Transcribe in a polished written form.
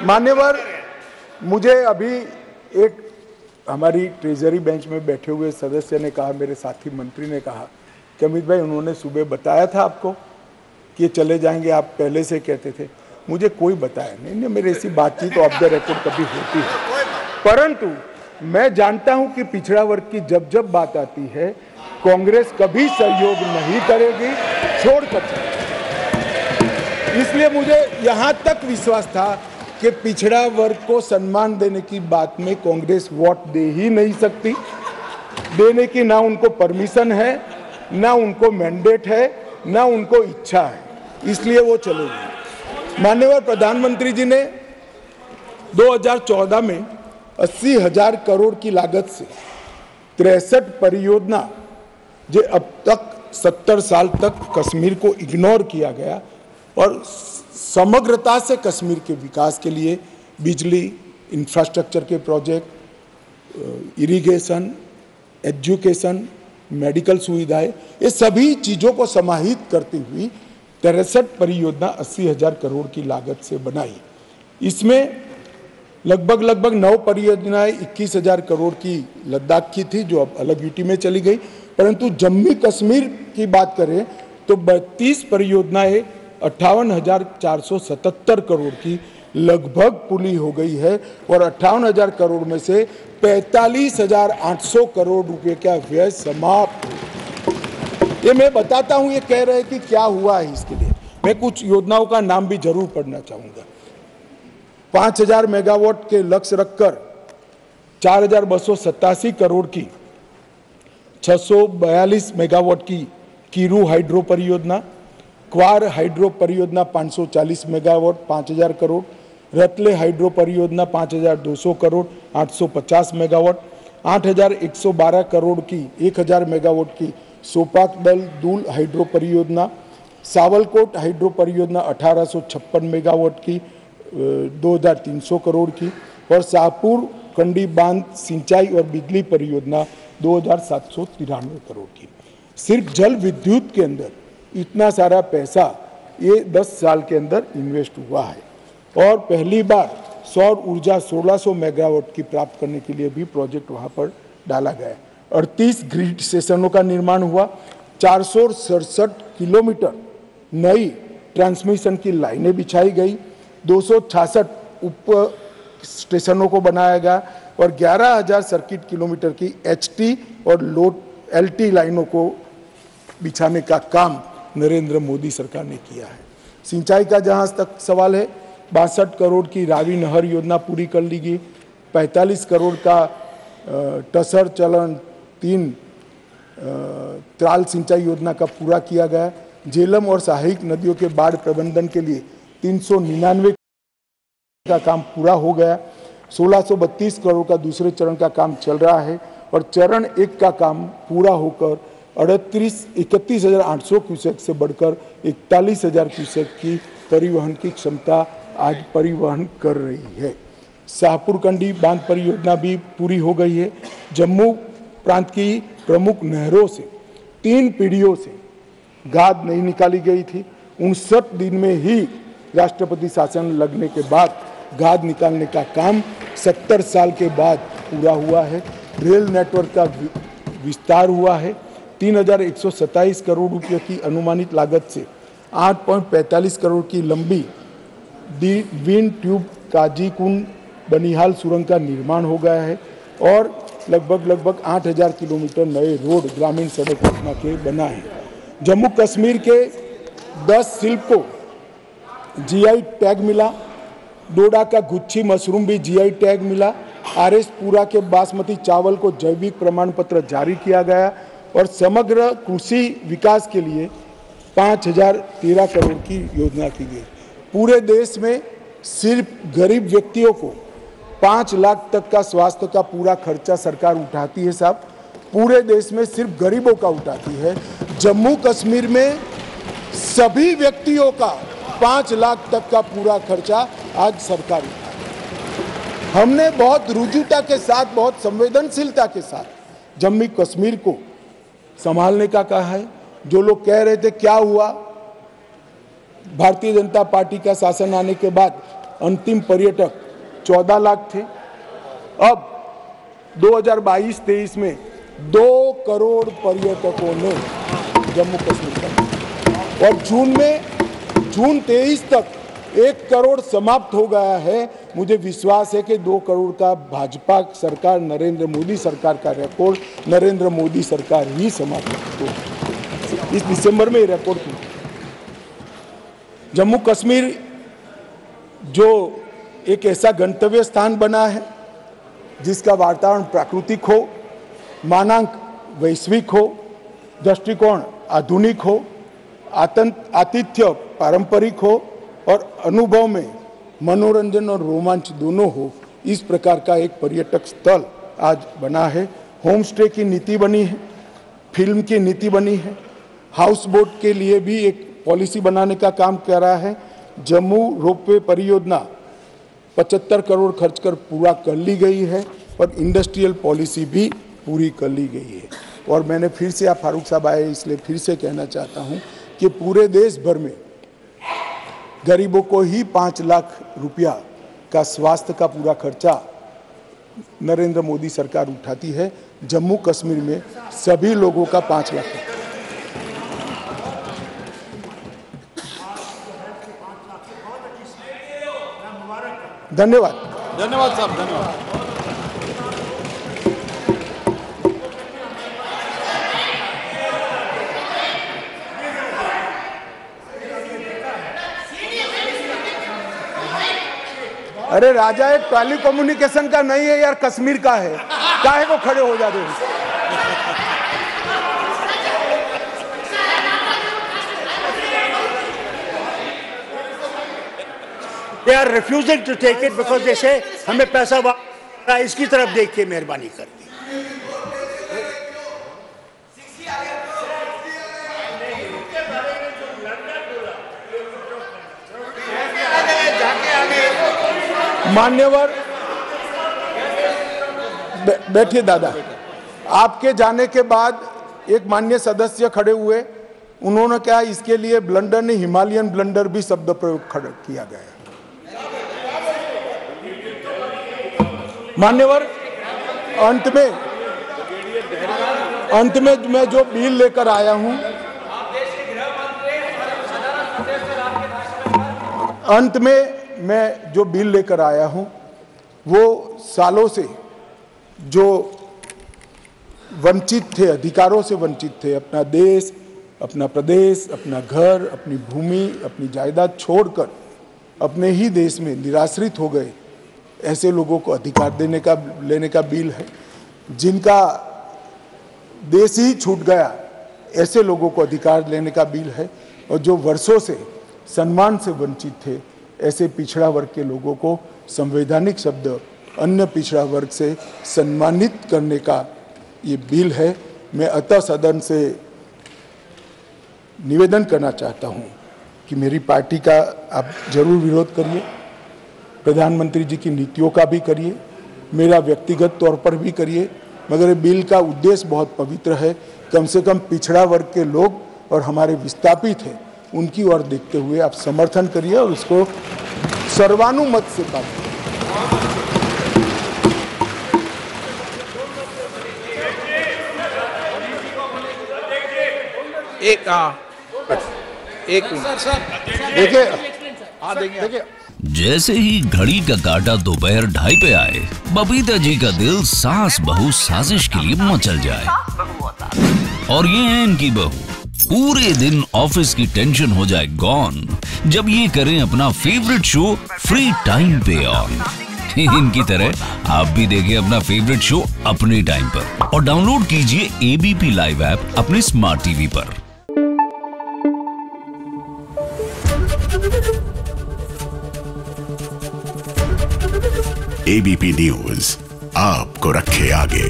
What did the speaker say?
मान्यवर, मुझे अभी एक हमारी ट्रेजरी बेंच में बैठे हुए सदस्य ने कहा, मेरे साथी मंत्री ने कहा कि अमित भाई उन्होंने सुबह बताया था आपको कि चले जाएंगे, आप पहले से कहते थे। मुझे कोई बताया नहीं, मेरी ऐसी बातचीत ऑफ द रिकॉर्ड कभी होती है, परंतु मैं जानता हूं कि पिछड़ा वर्ग की जब जब बात आती है कांग्रेस कभी सहयोग नहीं करेगी, छोड़कर चलेगी। इसलिए मुझे यहां तक विश्वास था कि पिछड़ा वर्ग को सम्मान देने की बात में कांग्रेस वोट दे ही नहीं सकती, देने की ना उनको परमिशन है, ना उनको मैंडेट है, ना उनको इच्छा है, इसलिए वो चलेगी। माननीय प्रधानमंत्री जी ने 2014 में 80,000 करोड़ की लागत से 63 परियोजना जो अब तक 70 साल तक कश्मीर को इग्नोर किया गया और समग्रता से कश्मीर के विकास के लिए बिजली, इंफ्रास्ट्रक्चर के प्रोजेक्ट, इरिगेशन, एजुकेशन, मेडिकल सुविधाएं, ये सभी चीज़ों को समाहित करती हुई 63 परियोजना 80,000 करोड़ की लागत से बनाई। इसमें लगभग 9 परियोजनाएं 21,000 करोड़ की लद्दाख की थी जो अब अलग यूटी में चली गई, परंतु जम्मू कश्मीर की बात करें तो 32 परियोजनाएं 58,477 करोड़ की लगभग पूरी हो गई है और 58,000 करोड़ में से 45,800 करोड़ रुपए का व्यय समाप्त। ये मैं बताता हूं, ये कह रहे हैं कि क्या हुआ है, इसके लिए मैं कुछ योजनाओं का नाम भी जरूर पढ़ना चाहूंगा। 5,000 मेगावाट के लक्ष्य रखकर 4,287 करोड़ की 642 मेगावाट की कीरू हाइड्रो परियोजना, क्वार हाइड्रो परियोजना 540 मेगावाट 5,000 करोड़, रतले हाइड्रो परियोजना 5,200 करोड़ 850 मेगावाट, 8,112 करोड़ की 1,000 मेगावाट की सोपाक दल दूल हाइड्रो परियोजना, सावलकोट हाइड्रो परियोजना 1,856 मेगावाट की 2,300 करोड़ की और शाहपुर कंडी बांध सिंचाई और बिजली परियोजना 2,793 करोड़ की। सिर्फ जल विद्युत के अंदर इतना सारा पैसा ये 10 साल के अंदर इन्वेस्ट हुआ है और पहली बार सौर ऊर्जा 1,600 मेगावाट की प्राप्त करने के लिए भी प्रोजेक्ट वहां पर डाला गया। 38 ग्रिड स्टेशनों का निर्माण हुआ, 467 किलोमीटर नई ट्रांसमिशन की लाइनें बिछाई गई, 266 उप स्टेशनों को बनाया गया और 11,000 सर्किट किलोमीटर की HT और लोड LT लाइनों को बिछाने का काम नरेंद्र मोदी सरकार ने किया है। सिंचाई का जहां तक सवाल है, 62 करोड़ की रावी नहर योजना पूरी कर ली गई, 45 करोड़ का टसर चलन 3 त्राल सिंचाई योजना का पूरा किया गया। झेलम और सहायक नदियों के बाढ़ प्रबंधन के लिए 399 का काम पूरा हो गया। 1,632 करोड़ का दूसरे चरण का काम चल रहा है और चरण 1 का काम पूरा होकर 31,800 क्यूसेक से बढ़कर 41,000 क्यूसेक की परिवहन की क्षमता आज परिवहन कर रही है। शाहपुर कंडी बांध परियोजना भी पूरी हो गई है। जम्मू प्रांत की प्रमुख नहरों से 3 पीढ़ियों से गाद नहीं निकाली गई थी। 59 दिन में ही राष्ट्रपति शासन लगने के बाद गाद निकालने का काम 70 साल के बाद पूरा हुआ है। रेल नेटवर्क का विस्तार हुआ है। 3,127 करोड़ रुपये की अनुमानित लागत से 8.45 करोड़ की लंबी विन ट्यूब काजीकुंड बनिहाल सुरंग का निर्माण हो गया है और लगभग 8,000 किलोमीटर नए रोड ग्रामीण सड़क योजना के बना है। जम्मू कश्मीर के 10 शिल्प को GI टैग मिला। डोडा का गुच्छी मशरूम भी GI टैग मिला। RS पूरा के बासमती चावल को जैविक प्रमाण पत्र जारी किया गया और समग्र कृषि विकास के लिए 5,013 करोड़ की योजना की गई। पूरे देश में सिर्फ गरीब व्यक्तियों को 5 लाख तक का स्वास्थ्य का पूरा खर्चा सरकार उठाती है साहब, पूरे देश में सिर्फ गरीबों का उठाती है। जम्मू कश्मीर में सभी व्यक्तियों का 5 लाख तक का पूरा खर्चा आज सरकार उठाती है। हमने बहुत रुजुता के साथ, बहुत संवेदनशीलता के साथ जम्मू कश्मीर को संभालने का कहा है। जो लोग कह रहे थे क्या हुआ, भारतीय जनता पार्टी का शासन आने के बाद अंतिम पर्यटक 14 लाख थे। अब 2022-23 में 2 करोड़ पर्यटकों ने जम्मू कश्मीर का, और जून 23 तक 1 करोड़ समाप्त हो गया है। मुझे विश्वास है कि 2 करोड़ का भाजपा सरकार, नरेंद्र मोदी सरकार का रिकॉर्ड नरेंद्र मोदी सरकार ही समाप्त हो। इस दिसंबर में ये रिकॉर्ड टूटा। जम्मू कश्मीर जो एक ऐसा गंतव्य स्थान बना है जिसका वातावरण प्राकृतिक हो, मानांक वैश्विक हो, दृष्टिकोण आधुनिक हो, आतिथ्य पारंपरिक हो और अनुभव में मनोरंजन और रोमांच दोनों हो, इस प्रकार का एक पर्यटक स्थल आज बना है। होम स्टे की नीति बनी है, फिल्म की नीति बनी है, हाउस बोट के लिए भी एक पॉलिसी बनाने का काम कर रहा है। जम्मू रोपवे परियोजना 75 करोड़ खर्च कर पूरा कर ली गई है और इंडस्ट्रियल पॉलिसी भी पूरी कर ली गई है। और मैंने फिर से, आप फारूक साहब आए इसलिए फिर से कहना चाहता हूं कि पूरे देश भर में गरीबों को ही 5 लाख रुपया का स्वास्थ्य का पूरा खर्चा नरेंद्र मोदी सरकार उठाती है। जम्मू कश्मीर में सभी लोगों का 5 लाख। धन्यवाद। धन्यवाद साहब, धन्यवाद। अरे राजा एक टेली कम्युनिकेशन का नहीं है यार, कश्मीर का है, काहे को खड़े हो जाते हो? They are refusing to take it because they say हमें पैसा इसकी तरफ देख के मेहरबानी कर दी। मान्यवर बैठिए दादा। आपके जाने के बाद एक माननीय सदस्य खड़े हुए, उन्होंने कहा इसके लिए ब्लंडर नहीं, हिमालयन ब्लंडर भी शब्द प्रयोग किया गया। मान्यवर, अंत में मैं जो बिल लेकर आया हूं, अंत में मैं जो बिल लेकर आया हूं वो सालों से जो वंचित थे, अधिकारों से वंचित थे, अपना देश, अपना प्रदेश, अपना घर, अपनी भूमि, अपनी जायदाद छोड़कर अपने ही देश में निराश्रित हो गए, ऐसे लोगों को अधिकार लेने का बिल है। जिनका देश ही छूट गया, ऐसे लोगों को अधिकार लेने का बिल है। और जो वर्षों से सम्मान से वंचित थे, ऐसे पिछड़ा वर्ग के लोगों को संवैधानिक शब्द अन्य पिछड़ा वर्ग से सम्मानित करने का ये बिल है। मैं अतः सदन से निवेदन करना चाहता हूँ कि मेरी पार्टी का आप जरूर विरोध करिए, प्रधानमंत्री जी की नीतियों का भी करिए, मेरा व्यक्तिगत तौर पर भी करिए, मगर बिल का उद्देश्य बहुत पवित्र है। कम से कम पिछड़ा वर्ग के लोग और हमारे विस्थापित हैं, उनकी ओर देखते हुए आप समर्थन करिए और उसको सर्वानुमत से पास करिए। देखिए जैसे ही घड़ी का काटा दोपहर 2:30 पे आए, बबीता जी का दिल सास बहू साजिश के लिए मचल जाए। और ये है इनकी बहू, पूरे दिन ऑफिस की टेंशन हो जाए गॉन जब ये करें अपना फेवरेट शो फ्री टाइम पे ऑन। इनकी तरह आप भी देखें अपना फेवरेट शो अपने टाइम पर और डाउनलोड कीजिए एबीपी लाइव ऐप अपने स्मार्ट टीवी पर। एबीपी न्यूज आपको रखे आगे।